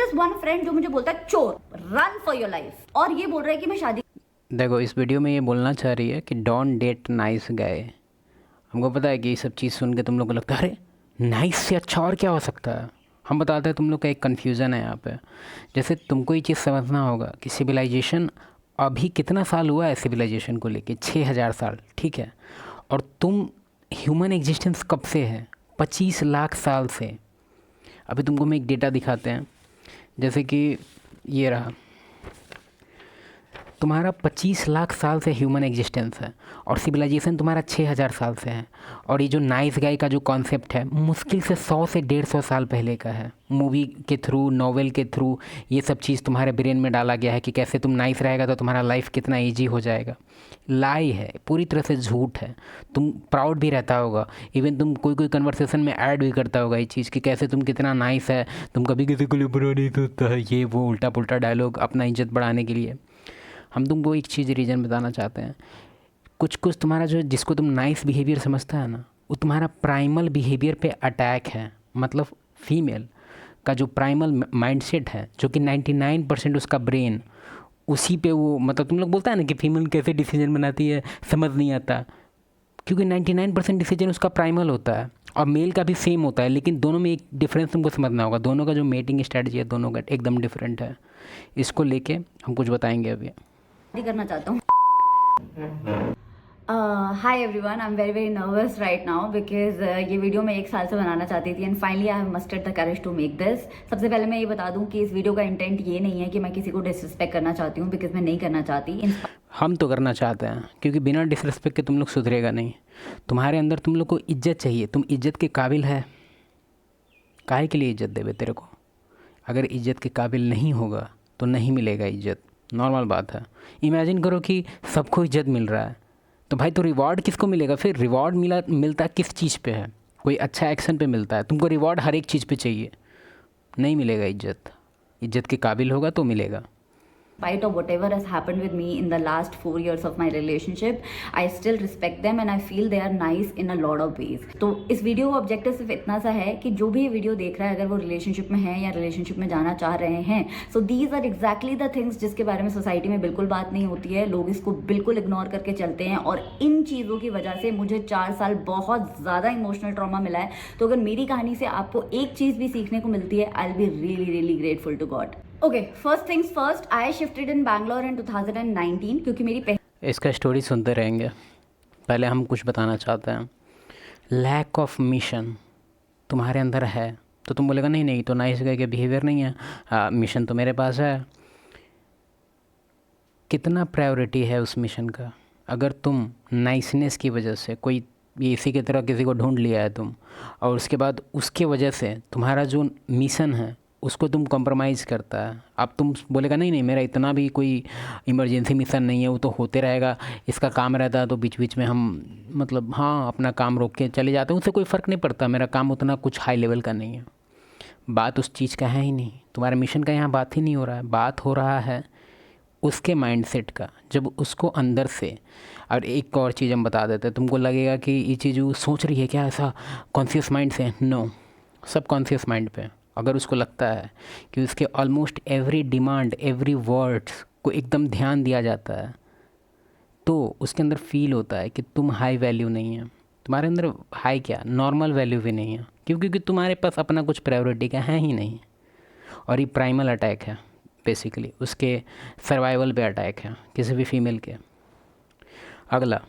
This one friend जो मुझे बोलता है चोर, रन फॉर योर लाइफ, और ये बोल रहा है कि मैं शादी। देखो, इस वीडियो में ये बोलना चाह रही है कि डोंट डेट नाइस गाय। हमको पता है कि ये सब चीज़ सुन के तुम लोग को लगता है अरे नाइस से अच्छा और क्या हो सकता है। हम बताते हैं तुम लोग का एक कन्फ्यूज़न है यहाँ पे। जैसे तुमको ये चीज़ समझना होगा कि सिविलाइजेशन अभी कितना साल हुआ है सिविलाइजेशन को लेके, 6000 साल, ठीक है। और तुम ह्यूमन एग्जिस्टेंस कब से है? 25 लाख साल से। अभी तुमको मैं एक डेटा दिखाते हैं, जैसे कि ये रहा, तुम्हारा 25 लाख साल से ह्यूमन एग्जिस्टेंस है और सिविलाइजेशन तुम्हारा 6000 साल से है। और ये जो नाइस गाय का जो कॉन्सेप्ट है मुश्किल से 100 से 150 साल पहले का है। मूवी के थ्रू, नॉवेल के थ्रू ये सब चीज़ तुम्हारे ब्रेन में डाला गया है कि कैसे तुम नाइस रहेगा तो तुम्हारा लाइफ कितना ईजी हो जाएगा। लाई है, पूरी तरह से झूठ है। तुम प्राउड भी रहता होगा, इवन तुम कोई कन्वर्सेशन में ऐड भी करता होगा ये चीज़ कि कैसे तुम कितना नाइस है, तुम कभी किसी को लिए बुरा नहीं सोचता है, ये वो उल्टा पुल्टा डायलॉग अपना इज्जत बढ़ाने के लिए। हम तुमको एक चीज़ रीज़न बताना चाहते हैं। कुछ तुम्हारा जो, जिसको तुम नाइस बिहेवियर समझता है ना, वो तुम्हारा प्राइमल बिहेवियर पे अटैक है। मतलब फीमेल का जो प्राइमल माइंडसेट है, जो कि 99% उसका ब्रेन उसी पे वो, मतलब तुम लोग बोलता है ना कि फीमेल कैसे डिसीजन बनाती है समझ नहीं आता, क्योंकि 99% डिसीजन उसका प्राइमल होता है और मेल का भी सेम होता है। लेकिन दोनों में एक डिफरेंस तुमको समझना होगा, दोनों का जो मेटिंग स्ट्रेटजी है दोनों का एकदम डिफरेंट है। इसको लेके हम कुछ बताएंगे अभी। करना चाहता हूँ। Hi everyone, I am very very nervous right now because ये वीडियो मैं 1 साल से बनाना चाहती थी and finally I have mustered the courage to make this. सबसे पहले मैं ये बता दूं कि इस वीडियो का इंटेंट ये नहीं है कि मैं किसी को डिसरिस्पेक्ट करना चाहती हूँ, बिकॉज मैं नहीं करना चाहती। हम तो करना चाहते हैं, क्योंकि बिना डिसरिस्पेक्ट के तुम लोग सुधरेगा नहीं। तुम्हारे अंदर तुम लोग को इज्जत चाहिए, तुम इज्जत के काबिल है। काहे के लिए इज्जत देवे तेरे को? अगर इज्जत के काबिल नहीं होगा तो नहीं मिलेगा इज्जत, नॉर्मल बात है। इमेजिन करो कि सबको इज्जत मिल रहा है तो भाई तो रिवॉर्ड किसको मिलेगा? फिर रिवॉर्ड मिलता किस चीज़ पे है? कोई अच्छा एक्शन पे मिलता है। तुमको रिवॉर्ड हर एक चीज़ पे चाहिए, नहीं मिलेगा इज्जत। इज्जत के काबिल होगा तो मिलेगा। Spite of whatever has happened with me in the last 4 years of my relationship, I still respect them and I feel they are nice in a lot of ways. तो इस वीडियो का ऑब्जेक्टिव सिर्फ इतना सा है कि जो भी ये वीडियो देख रहा है, अगर वो रिलेशनशिप में है या रिलेशनशिप में जाना चाह रहे हैं, so these are exactly the things जिसके बारे में सोसाइटी में बिल्कुल बात नहीं होती है। लोग इसको बिल्कुल इग्नोर करके चलते हैं और इन चीज़ों की वजह से मुझे 4 साल बहुत ज़्यादा इमोशनल ट्रॉमा मिला है। तो अगर मेरी कहानी से आपको एक चीज़ भी सीखने को मिलती है, I will be really really grateful to God. Okay, first things first, I shifted in Bangalore in 2019 क्योंकि मेरी इसका स्टोरी सुनते रहेंगे। पहले हम कुछ बताना चाहते हैं। लैक ऑफ मिशन तुम्हारे अंदर है तो तुम बोलेगा नहीं नहीं तो नाइस गाय के बिहेवियर नहीं है, मिशन तो मेरे पास है। कितना प्रायोरिटी है उस मिशन का? अगर तुम नाइसनेस की वजह से कोई इसी की तरह किसी को ढूंढ लिया है तुम, और उसके बाद उसके वजह से तुम्हारा जो मिशन है उसको तुम कॉम्प्रोमाइज़ करता है। अब तुम बोलेगा नहीं नहीं मेरा इतना भी कोई इमरजेंसी मिशन नहीं है, वो तो होते रहेगा, इसका काम रहता है तो बीच बीच में हम मतलब हाँ अपना काम रोक के चले जाते हैं, उससे कोई फ़र्क नहीं पड़ता, मेरा काम उतना कुछ हाई लेवल का नहीं है। बात उस चीज़ का है ही नहीं, तुम्हारे मिशन का यहाँ बात ही नहीं हो रहा है। बात हो रहा है उसके माइंडसेट का, जब उसको अंदर से। और एक और चीज़ हम बता देते हैं, तुमको लगेगा कि ये चीज़ वो सोच रही है क्या ऐसा कॉन्शियस माइंड से? नो, सब कॉन्शियस माइंड पे। अगर उसको लगता है कि उसके almost every demand, every words को एकदम ध्यान दिया जाता है, तो उसके अंदर फील होता है कि तुम हाई वैल्यू नहीं है। तुम्हारे अंदर हाई क्या, नॉर्मल वैल्यू भी नहीं है, क्योंकि तुम्हारे पास अपना कुछ प्रायोरिटी का है ही नहीं। और ये प्राइमल अटैक है, बेसिकली उसके सर्वाइवल पे अटैक है किसी भी फीमेल के। अगला,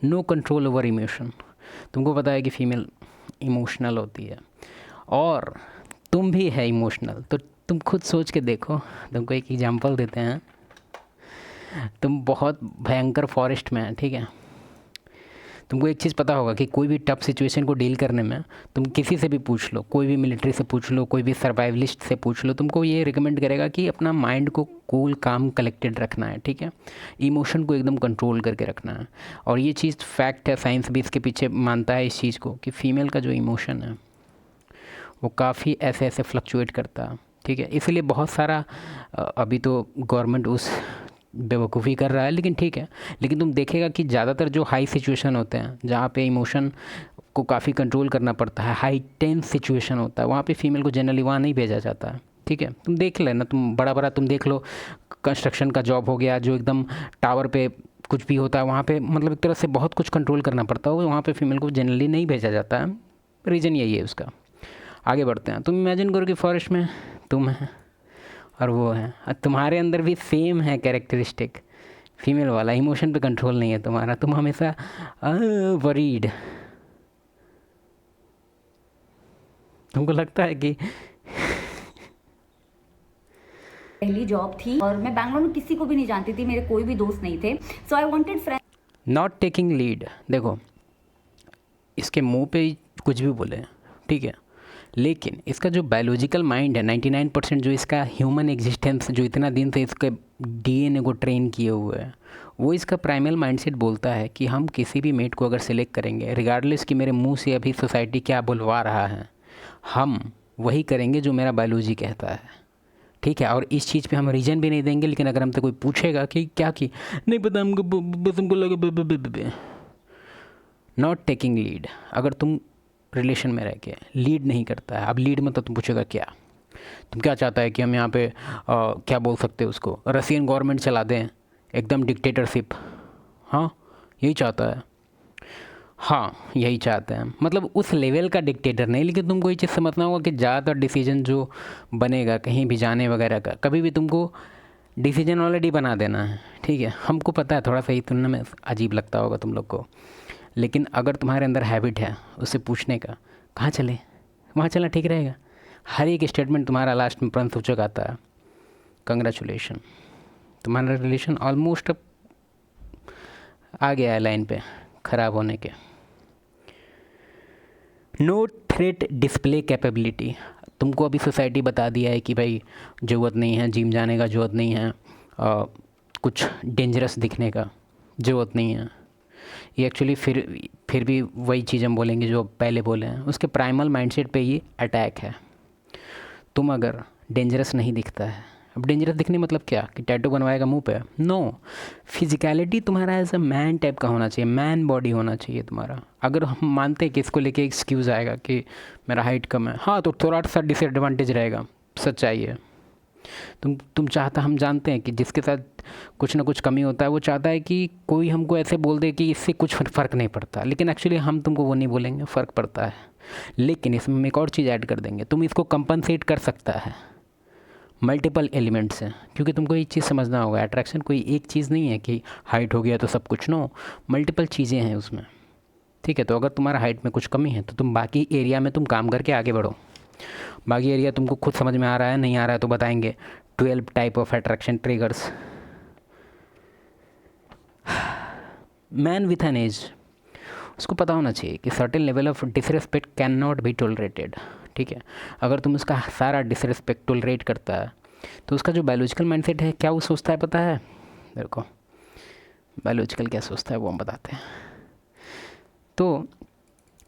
नो कंट्रोल ओवर इमोशन। तुमको पता है कि फीमेल इमोशनल होती है और तुम भी है इमोशनल, तो तुम खुद सोच के देखो। तुमको एक एग्जांपल देते हैं। तुम बहुत भयंकर फॉरेस्ट में है, ठीक है। तुमको एक चीज़ पता होगा कि कोई भी टफ सिचुएशन को डील करने में तुम किसी से भी पूछ लो, कोई भी मिलिट्री से पूछ लो, कोई भी सर्वाइवलिस्ट से पूछ लो, तुमको ये रिकमेंड करेगा कि अपना माइंड को कूल काम कलेक्टेड रखना है, ठीक है। इमोशन को एकदम कंट्रोल करके रखना है। और ये चीज़ फैक्ट है, साइंस भी इसके पीछे मानता है इस चीज़ को कि फ़ीमेल का जो इमोशन है वो काफ़ी ऐसे ऐसे फ्लक्चुएट करता है, ठीक है। इसलिए बहुत सारा अभी तो गवर्नमेंट उस बेवकूफ़ी कर रहा है, लेकिन ठीक है। लेकिन तुम देखेगा कि ज़्यादातर जो हाई सिचुएशन होते हैं, जहाँ पे इमोशन को काफ़ी कंट्रोल करना पड़ता है, हाई टेंस सिचुएशन होता है, वहाँ पे फीमेल को जनरली वहाँ नहीं भेजा जाता है। ठीक है, तुम देख लेना, तुम बड़ा बड़ा तुम देख लो, कंस्ट्रक्शन का जॉब हो गया, जो एकदम टावर पे कुछ भी होता है वहाँ पे, मतलब एक तरह से बहुत कुछ कंट्रोल करना पड़ता है, वहाँ पे फीमेल को जनरली नहीं भेजा जाता है। रीज़न यही है उसका। आगे बढ़ते हैं। तुम इमेजिन करो कि फॉरेस्ट में तुम है और वो है, और तुम्हारे अंदर भी सेम है कैरेक्टरिस्टिक फीमेल वाला, इमोशन पे कंट्रोल नहीं है तुम्हारा, तुम हमेशा वरीड, तुमको लगता है कि पहली जॉब थी और मैं बैंगलोर में किसी को भी नहीं जानती थी, मेरे कोई भी दोस्त नहीं थे, so I wanted friend. Not taking lead, देखो इसके मुंह पे ही कुछ भी बोले, ठीक है, लेकिन इसका जो बायोलॉजिकल माइंड है 99% जो इसका ह्यूमन एग्जिस्टेंस जो इतना दिन से इसके डीएनए को ट्रेन किए हुए है, वो इसका प्राइमल माइंडसेट बोलता है कि हम किसी भी मेट को अगर सिलेक्ट करेंगे, रिगार्डलेस कि मेरे मुंह से अभी सोसाइटी क्या बुलवा रहा है, हम वही करेंगे जो मेरा बायोलॉजी कहता है, ठीक है। और इस चीज़ पे हम रीजन भी नहीं देंगे, लेकिन अगर हमसे कोई पूछेगा कि क्या की, नहीं पता हमको, बस हमको लगा। नॉट टेकिंग लीड, अगर तुम रिलेशन में रह के लीड नहीं करता है, अब लीड मतलब तुम पूछेगा क्या, तुम क्या चाहता है कि हम यहाँ पे क्या बोल सकते हैं उसको, रशियन गवर्नमेंट चला दें, एकदम डिक्टेटरशिप, हाँ यही चाहता है, हाँ यही चाहते हैं, मतलब उस लेवल का डिक्टेटर नहीं, लेकिन तुमको ये चीज़ समझना होगा कि ज़्यादातर डिसीजन जो बनेगा कहीं भी जाने वगैरह का, कभी भी तुमको डिसीजन ऑलरेडी बना देना है, ठीक है। हमको पता है थोड़ा सा ही तुलना में अजीब लगता होगा तुम लोग को, लेकिन अगर तुम्हारे अंदर हैबिट है उससे पूछने का, कहाँ चले, वहाँ चलना ठीक रहेगा, हर एक स्टेटमेंट तुम्हारा लास्ट में प्रण सूचक आता है, कंग्रेचुलेशन, तुम्हारा रिलेशन ऑलमोस्ट आ गया है लाइन पे ख़राब होने के। नो थ्रेट डिस्प्ले कैपेबिलिटी, तुमको अभी सोसाइटी बता दिया है कि भाई ज़रूरत नहीं है जिम जाने का, ज़रूरत नहीं है कुछ डेंजरस दिखने का, ज़रूरत नहीं है, ये एक्चुअली फिर भी वही चीज़ हम बोलेंगे जो पहले बोले हैं, उसके प्राइमल माइंडसेट पे ये अटैक है। तुम अगर डेंजरस नहीं दिखता है, अब डेंजरस दिखने मतलब क्या कि टैटू बनवाएगा मुंह पे, नो, फिजिकलिटी तुम्हारा एज अ मैन टाइप का होना चाहिए, मैन बॉडी होना चाहिए तुम्हारा। अगर हम मानते हैं कि इसको लेके एक्सक्यूज़ आएगा कि मेरा हाइट कम है, हाँ तो थोड़ा सा डिसएडवांटेज रहेगा, सच्चाई है। तुम चाहता, हम जानते हैं कि जिसके साथ कुछ ना कुछ कमी होता है वो चाहता है कि कोई हमको ऐसे बोल दे कि इससे कुछ फ़र्क नहीं पड़ता, लेकिन एक्चुअली हम तुमको वो नहीं बोलेंगे, फ़र्क पड़ता है, लेकिन इसमें हम एक और चीज़ ऐड कर देंगे, तुम इसको कंपनसेट कर सकता है मल्टीपल एलिमेंट्स हैं, क्योंकि तुमको एक चीज़ समझना होगा, अट्रैक्शन कोई एक चीज़ नहीं है कि हाइट हो गया तो सब कुछ, नो, मल्टीपल चीज़ें हैं उसमें, ठीक है। तो अगर तुम्हारा हाइट में कुछ कमी है तो तुम बाकी एरिया में तुम काम करके आगे बढ़ो, बाकी एरिया तुमको खुद समझ में आ रहा है, नहीं आ रहा है तो बताएंगे। 12 type of attraction triggers. Man with an edge, उसको पता होना चाहिए कि certain level of disrespect can not be tolerated, ठीक है। अगर तुम उसका सारा डिसरिस्पेक्ट टॉलरेट करता है तो उसका जो बायोलॉजिकल माइंडसेट है, क्या वो सोचता है पता है, देखो बायोलॉजिकल क्या सोचता है वो हम बताते हैं। तो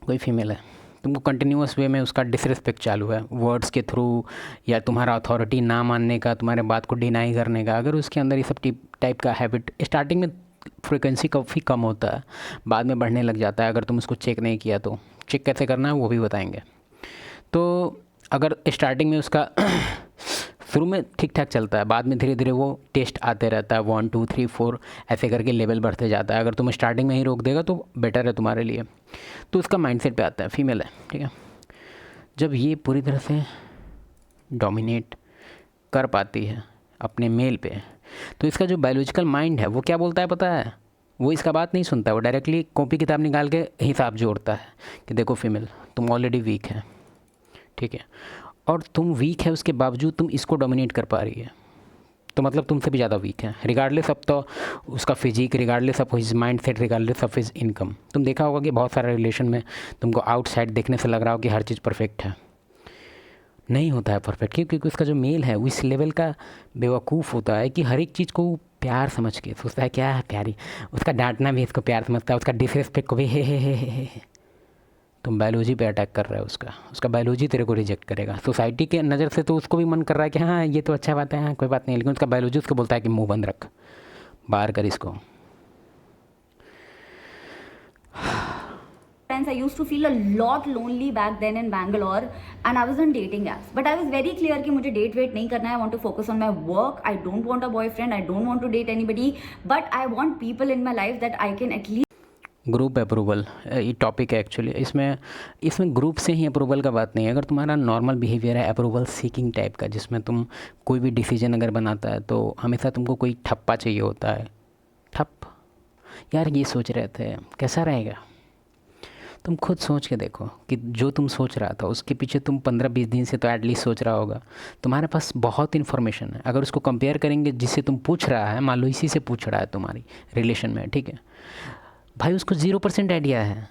कोई फीमेल है, तुमको कंटिन्यूस वे में उसका डिसरिस्पेक्ट चालू है, वर्ड्स के थ्रू या तुम्हारा अथॉरिटी ना मानने का, तुम्हारे बात को डिनाई करने का, अगर उसके अंदर ये सब टाइप का हैबिट, स्टार्टिंग में फ्रिक्वेंसी काफ़ी कम होता है, बाद में बढ़ने लग जाता है, अगर तुम उसको चेक नहीं किया तो। चेक कैसे करना है वो भी बताएंगे। तो अगर स्टार्टिंग में उसका शुरू में ठीक ठाक चलता है, बाद में धीरे धीरे वो टेस्ट आते रहता है, 1 2 3 4 ऐसे करके लेवल बढ़ते जाता है। अगर तुम स्टार्टिंग में ही रोक देगा तो बेटर है तुम्हारे लिए। तो उसका माइंडसेट पे आता है, फीमेल है, ठीक है। जब ये पूरी तरह से डोमिनेट कर पाती है अपने मेल पे, तो इसका जो बायोलॉजिकल माइंड है वो क्या बोलता है पता है, वो इसका बात नहीं सुनता, वो डायरेक्टली कॉपी किताब निकाल के हिसाब जोड़ता है कि देखो फीमेल तुम ऑलरेडी वीक है, ठीक है, और तुम वीक है उसके बावजूद तुम इसको डोमिनेट कर पा रही है, तो मतलब तुमसे भी ज़्यादा वीक है, रिगार्डलेस ऑफ तो उसका physique, regardless of his mindset, regardless of his income. तुम देखा होगा कि बहुत सारे रिलेशन में तुमको आउटसाइड देखने से लग रहा हो कि हर चीज़ परफेक्ट है, नहीं होता है परफेक्ट, क्योंकि उसका जो मेल है वो इस लेवल का बेवकूफ़ होता है कि हर एक चीज़ को प्यार समझ के सोचता है, क्या है प्यारी, उसका डांटना भी इसको प्यार समझता है, उसका डिसरिस्पेक्ट को भी हे। तुम बायोलॉजी पे अटैक कर रहा है उसका बायोलॉजी तेरे को रिजेक्ट करेगा। सोसाइटी के नज़र से तो उसको भी मन कर रहा है कि हाँ ये तो अच्छा बात है, हाँ कोई बात नहीं, लेकिन उसका बायोलॉजी उसको बोलता है कि मुंह बंद रख, बाहर कर इसको। friends. I used to feel a lot lonely back then in Bangalore, and I was on dating apps. But I was very clear कि मुझे date wait नहीं करना है. I want to focus on my work. I don't want a boyfriend. I don't want to date anybody. But I want people in my life that I can at least. Group approval ये topic है actually. इसमें group से ही approval का बात नहीं है. अगर तुम्हारा नॉर्मल बिहेवियर है अप्रूवल सीकिंग टाइप का, जिसमें तुम कोई भी डिसीजन अगर बनाता है तो हमेशा तुमको कोई ठप्पा चाहिए होता है. ठप यार ये सोच रहे थे कैसा रहेगा. तुम खुद सोच के देखो कि जो तुम सोच रहा था उसके पीछे तुम 15-20 दिन से तो एटलीस्ट सोच रहा होगा. तुम्हारे पास बहुत इन्फॉर्मेशन है. अगर उसको कंपेयर करेंगे जिससे तुम पूछ रहा है, मान लो इसी से पूछ रहा है तुम्हारी रिलेशन में, ठीक है भाई, उसको 0% आइडिया है.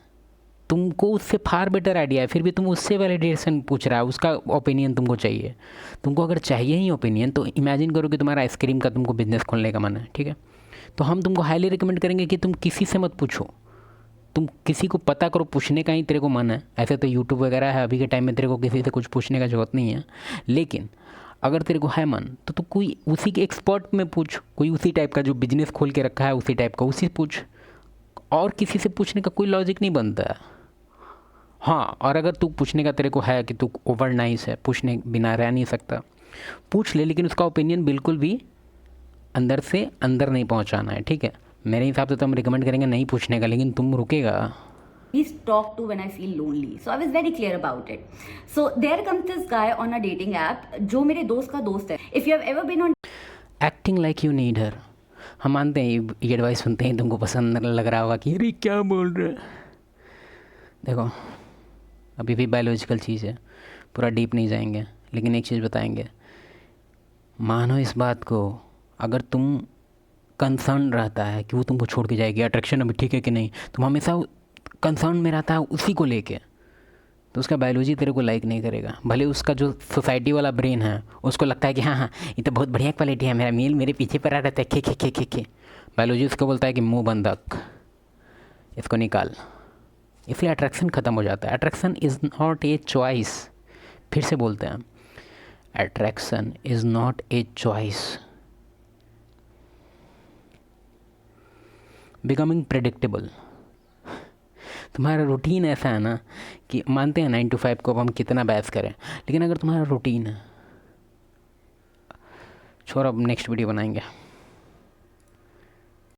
तुमको उससे फार बेटर आइडिया है, फिर भी तुम उससे वैलिडेशन पूछ रहा है, उसका ओपिनियन तुमको चाहिए. तुमको अगर चाहिए ही ओपिनियन तो इमेजिन करो कि तुम्हारा आइसक्रीम का तुमको बिजनेस खोलने का मन है, ठीक है. तो हम तुमको हाईली रिकमेंड करेंगे कि तुम किसी से मत पूछो. तुम किसी को पता करो, पूछने का ही तेरे को मन है. ऐसे तो यूट्यूब वगैरह है, अभी के टाइम में तेरे को किसी से कुछ पूछने का ज़रूरत नहीं है. लेकिन अगर तेरे को है मन तो तू कोई उसी के एक्सपर्ट में पूछ, कोई उसी टाइप का जो बिजनेस खोल के रखा है उसी टाइप का, उसी से पूछ. और किसी से पूछने का कोई लॉजिक नहीं बनता है. हाँ, और अगर तू पूछने का तेरे को है कि तू ओवर नाइस है, पूछने बिना रह नहीं सकता, पूछ ले. लेकिन उसका ओपिनियन बिल्कुल भी अंदर से अंदर नहीं पहुंचाना है, ठीक है. मेरे हिसाब से तो हम रिकमेंड करेंगे नहीं पूछने का, लेकिन तुम रुकेगा. Please talk to when I feel lonely. So I was very clear about it. So there comes this guy on a dating app जो मेरे दोस्त का दोस्त है. If you have ever been on acting like you need हर. हम मानते हैं ये एडवाइस सुनते हैं तुमको पसंद लग रहा होगा कि अरे क्या बोल रहे. देखो अभी भी बायोलॉजिकल चीज़ है, पूरा डीप नहीं जाएंगे, लेकिन एक चीज़ बताएंगे. मानो इस बात को, अगर तुम कंसर्न रहता है कि वो तुमको छोड़ के जाएगी, अट्रैक्शन अभी ठीक है कि नहीं, तुम हमेशा कंसर्न में रहता है उसी को लेके, तो उसका बायोलॉजी तेरे को लाइक नहीं करेगा. भले उसका जो सोसाइटी वाला ब्रेन है उसको लगता है कि हाँ ये तो बहुत बढ़िया क्वालिटी है, मेरा मेल मेरे पीछे पड़ा रहता है, खे खे खे खे खे. बायोलॉजी उसको बोलता है कि मुंह बंद रख, इसको निकाल. इसलिए अट्रैक्शन ख़त्म हो जाता है. Attraction is not a choice. फिर से बोलते हैं, attraction is not a choice. Becoming predictable. तुम्हारा रूटीन ऐसा है ना कि मानते हैं 9 to 5 को अब हम कितना बहस करें, लेकिन अगर तुम्हारा रूटीन है, छोड़, अब नेक्स्ट वीडियो बनाएंगे.